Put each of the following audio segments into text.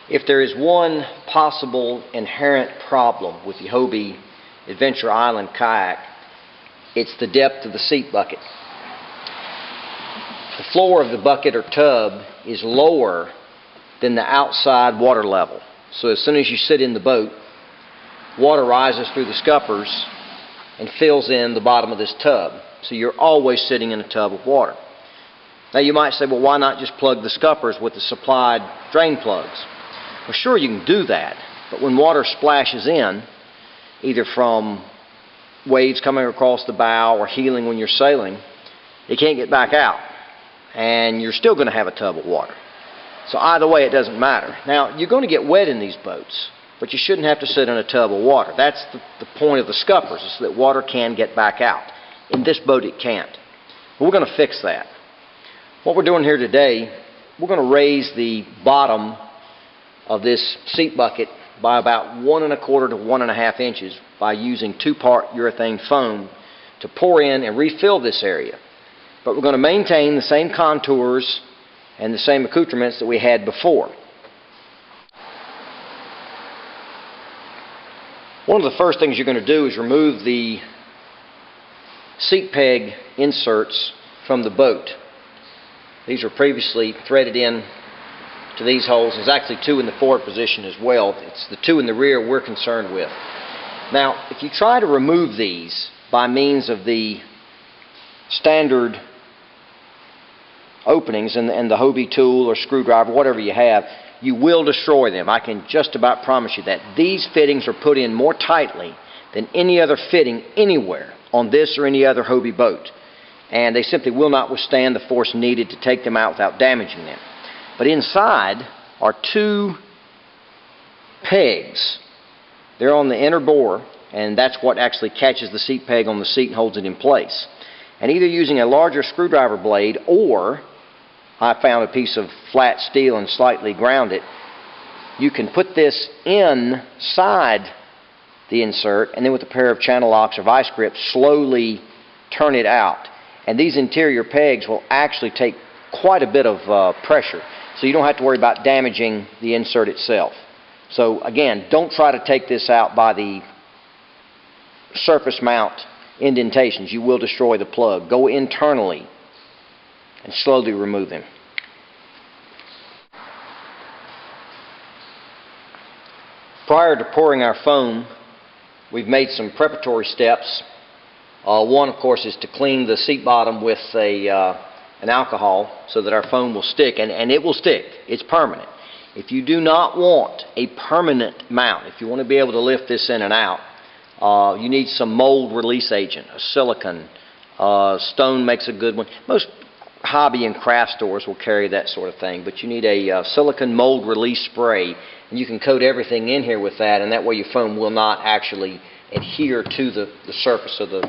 If there is one possible inherent problem with the Hobie Adventure Island kayak, it's the depth of the seat bucket. The floor of the bucket or tub is lower than the outside water level. So as soon as you sit in the boat, water rises through the scuppers and fills in the bottom of this tub. So you're always sitting in a tub of water. Now you might say, well, why not just plug the scuppers with the supplied drain plugs? Well, sure, you can do that, but when water splashes in, either from waves coming across the bow or heeling when you're sailing, it can't get back out, and you're still going to have a tub of water. So either way, it doesn't matter. Now, you're going to get wet in these boats, but you shouldn't have to sit in a tub of water. That's the point of the scuppers, is so that water can get back out. In this boat, it can't. But we're going to fix that. What we're doing here today, we're going to raise the bottom of this seat bucket by about 1 1/4 to 1 1/2 inches by using 2-part urethane foam to pour in and refill this area. But we're going to maintain the same contours and the same accoutrements that we had before. One of the first things you're going to do is remove the seat peg inserts from the boat. These were previously threaded in to these holes. There's actually 2 in the forward position as well. It's the 2 in the rear we're concerned with. Now, if you try to remove these by means of the standard openings and the Hobie tool or screwdriver, whatever you have, you will destroy them. I can just about promise you that. These fittings are put in more tightly than any other fitting anywhere on this or any other Hobie boat, and they simply will not withstand the force needed to take them out without damaging them. But inside are 2 pegs. They're on the inner bore, and that's what actually catches the seat peg on the seat and holds it in place. And either using a larger screwdriver blade, or I found a piece of flat steel and slightly ground it, you can put this inside the insert, and then with a pair of channel locks or vice grips slowly turn it out. And these interior pegs will actually take quite a bit of pressure, so you don't have to worry about damaging the insert itself. So again, don't try to take this out by the surface mount indentations. You will destroy the plug. Go internally and slowly remove them. Prior to pouring our foam, we've made some preparatory steps. One, of course, is to clean the seat bottom with an alcohol so that our foam will stick, and it will stick. It's permanent. If you do not want a permanent mount, if you want to be able to lift this in and out, you need some mold release agent, a silicone. Stone makes a good one. Most hobby and craft stores will carry that sort of thing, but you need a silicone mold release spray, and you can coat everything in here with that, and that way your foam will not actually adhere to the surface of the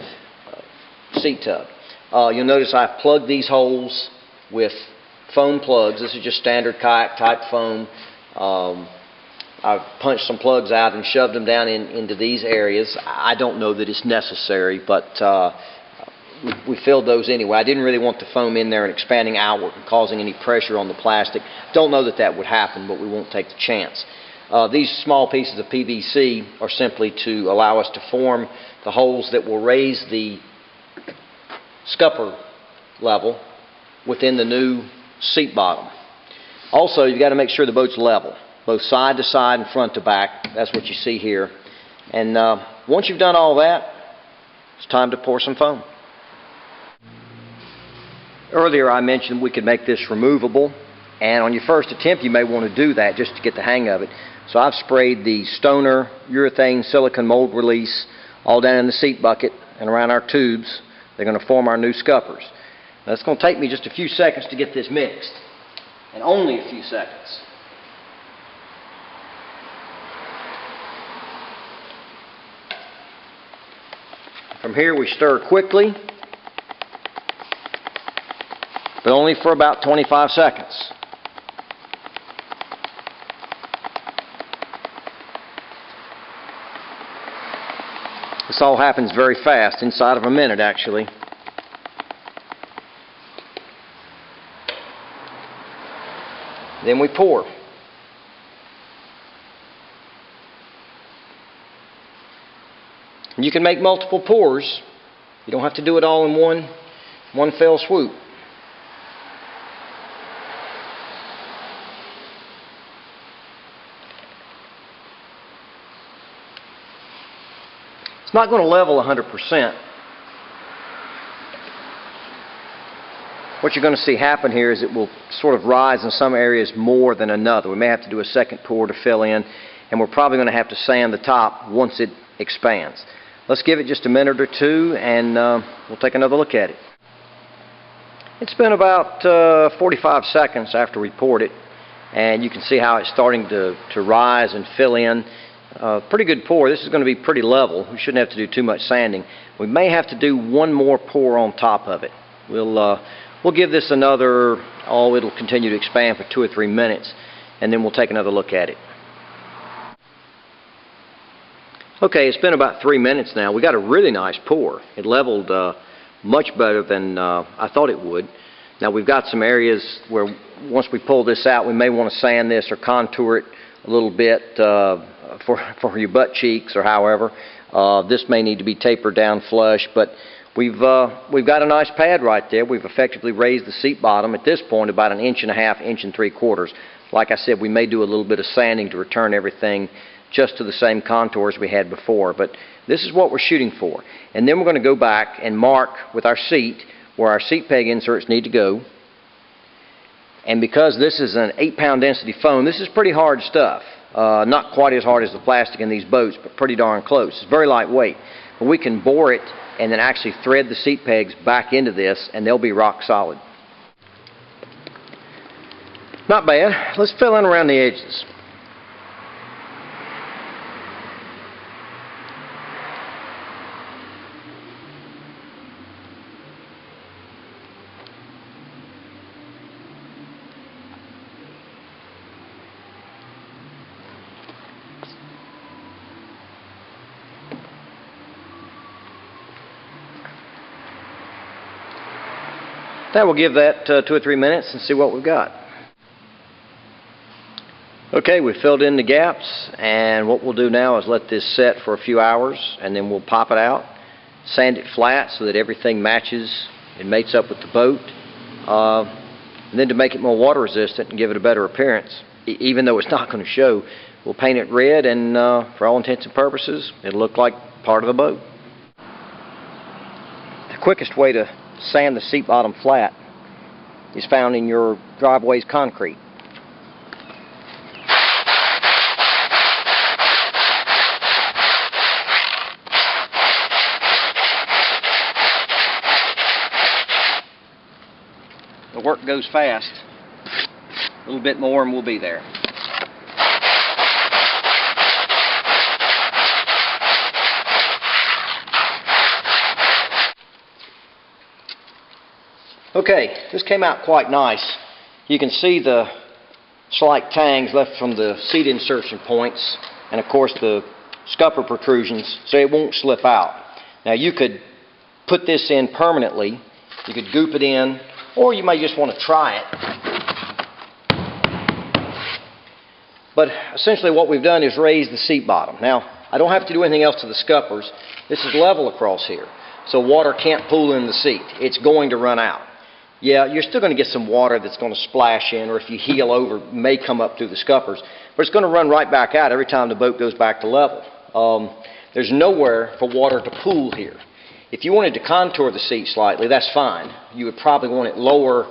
seat tub. You'll notice I've plugged these holes with foam plugs. This is just standard kayak type foam. I've punched some plugs out and shoved them down into these areas. I don't know that it's necessary, but we filled those anyway. I didn't really want the foam in there and expanding outward and causing any pressure on the plastic. Don't know that that would happen, but we won't take the chance. These small pieces of PVC are simply to allow us to form the holes that will raise the scupper level within the new seat bottom. Also, you've got to make sure the boat's level, both side to side and front to back. That's what you see here. And once you've done all that, it's time to pour some foam. Earlier I mentioned we could make this removable, and on your first attempt you may want to do that just to get the hang of it. So I've sprayed the Stoner urethane silicone mold release all down in the seat bucket and around our tubes. They're going to form our new scuppers. Now it's going to take me just a few seconds to get this mixed, and only a few seconds. From here we stir quickly, but only for about 25 seconds. This all happens very fast, inside of a minute actually. Then we pour. And you can make multiple pours. You don't have to do it all in one fell swoop. It's not going to level 100%. What you're going to see happen here is it will sort of rise in some areas more than another. We may have to do a second pour to fill in, and we're probably going to have to sand the top once it expands. Let's give it just a minute or two, and we'll take another look at it. It's been about 45 seconds after we poured it, and you can see how it's starting to rise and fill in. Pretty good pour. This is going to be pretty level. We shouldn't have to do too much sanding. We may have to do one more pour on top of it. We'll give this another, it'll continue to expand for 2 or 3 minutes, and then we'll take another look at it. Okay, it's been about 3 minutes now. We got a really nice pour. It leveled much better than I thought it would. Now we've got some areas where once we pull this out, we may want to sand this or contour it a little bit for your butt cheeks or however. This may need to be tapered down flush, but we've got a nice pad right there. We've effectively raised the seat bottom at this point about 1.5 inches, 1.75 inches. Like I said, we may do a little bit of sanding to return everything just to the same contours we had before, but this is what we're shooting for. And then we're going to go back and mark with our seat where our seat peg inserts need to go. And because this is an 8-pound density foam, this is pretty hard stuff. Not quite as hard as the plastic in these boats, but pretty darn close. It's very lightweight. But we can bore it and then actually thread the seat pegs back into this, and they'll be rock solid. Not bad. Let's fill in around the edges. Now we'll give that 2 or 3 minutes and see what we've got. Okay, we've filled in the gaps, and what we'll do now is let this set for a few hours, and then we'll pop it out, sand it flat so that everything matches and mates up with the boat. And then to make it more water resistant and give it a better appearance, even though it's not going to show, we'll paint it red, and for all intents and purposes, it'll look like part of the boat. The quickest way to sand the seat bottom flat is found in your driveway's concrete. The work goes fast. A little bit more and we'll be there. Okay, this came out quite nice. You can see the slight tangs left from the seat insertion points, and of course the scupper protrusions, so it won't slip out. Now you could put this in permanently, you could goop it in, or you may just want to try it. But essentially what we've done is raise the seat bottom. Now, I don't have to do anything else to the scuppers. This is level across here, so water can't pool in the seat. It's going to run out. Yeah, you're still going to get some water that's going to splash in, or if you heel over, may come up through the scuppers. But it's going to run right back out every time the boat goes back to level. There's nowhere for water to pool here. If you wanted to contour the seat slightly, that's fine. You would probably want it lower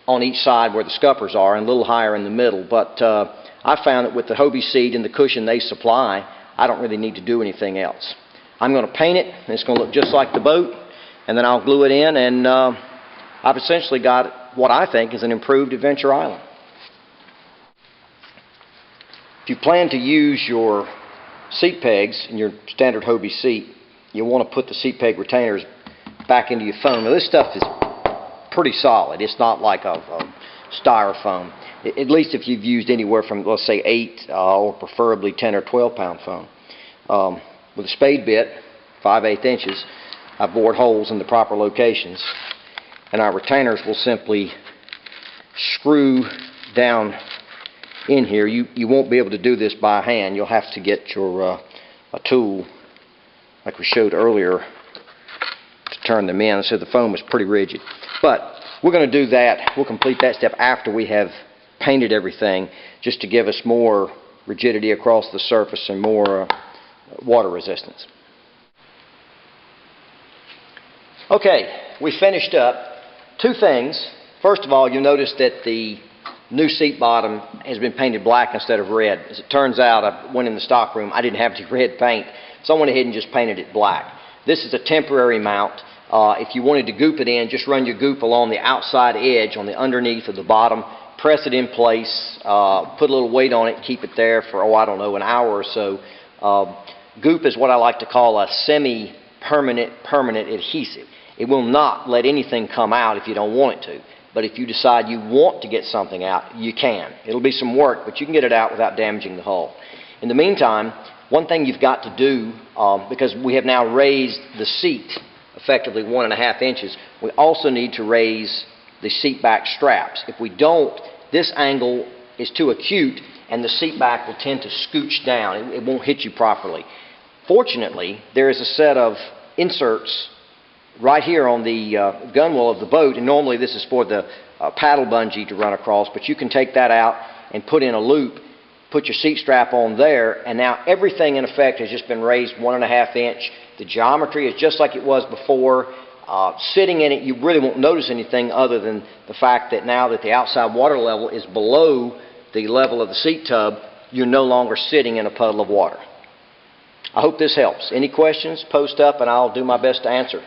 on each side where the scuppers are and a little higher in the middle. But I found that with the Hobie seat and the cushion they supply, I don't really need to do anything else. I'm going to paint it, and it's going to look just like the boat, and then I'll glue it in, and I've essentially got what I think is an improved Adventure Island. If you plan to use your seat pegs in your standard Hobie seat, you'll want to put the seat peg retainers back into your foam. Now this stuff is pretty solid. It's not like a styrofoam, at least if you've used anywhere from, let's say, 8 or preferably 10 or 12 pound foam. With a spade bit, 5/8 inches, I've bored holes in the proper locations, and our retainers will simply screw down in here. You won't be able to do this by hand. You'll have to get your a like we showed earlier, to turn them in. So the foam was pretty rigid. But we're going to do that. We'll complete that step after we have painted everything, just to give us more rigidity across the surface and more water resistance. Okay, we finished up. Two things. First of all, you'll notice that the new seat bottom has been painted black instead of red. As it turns out, I went in the stock room, I didn't have any red paint, so I went ahead and just painted it black. This is a temporary mount. If you wanted to goop it in, just run your goop along the outside edge on the underneath of the bottom, press it in place, put a little weight on it, keep it there for, I don't know, an hour or so. Goop is what I like to call a semi-permanent adhesive. It will not let anything come out if you don't want it to. But if you decide you want to get something out, you can. It'll be some work, but you can get it out without damaging the hull. In the meantime, one thing you've got to do, because we have now raised the seat effectively 1.5 inches, we also need to raise the seat back straps. If we don't, this angle is too acute and the seat back will tend to scooch down. It won't hit you properly. Fortunately, there is a set of inserts right here on the gunwale of the boat, and normally this is for the paddle bungee to run across, but you can take that out and put in a loop, put your seat strap on there, and now everything in effect has just been raised 1.5 inch. The geometry is just like it was before. Sitting in it, you really won't notice anything other than the fact that now that the outside water level is below the level of the seat tub, you're no longer sitting in a puddle of water. I hope this helps. Any questions, post up and I'll do my best to answer.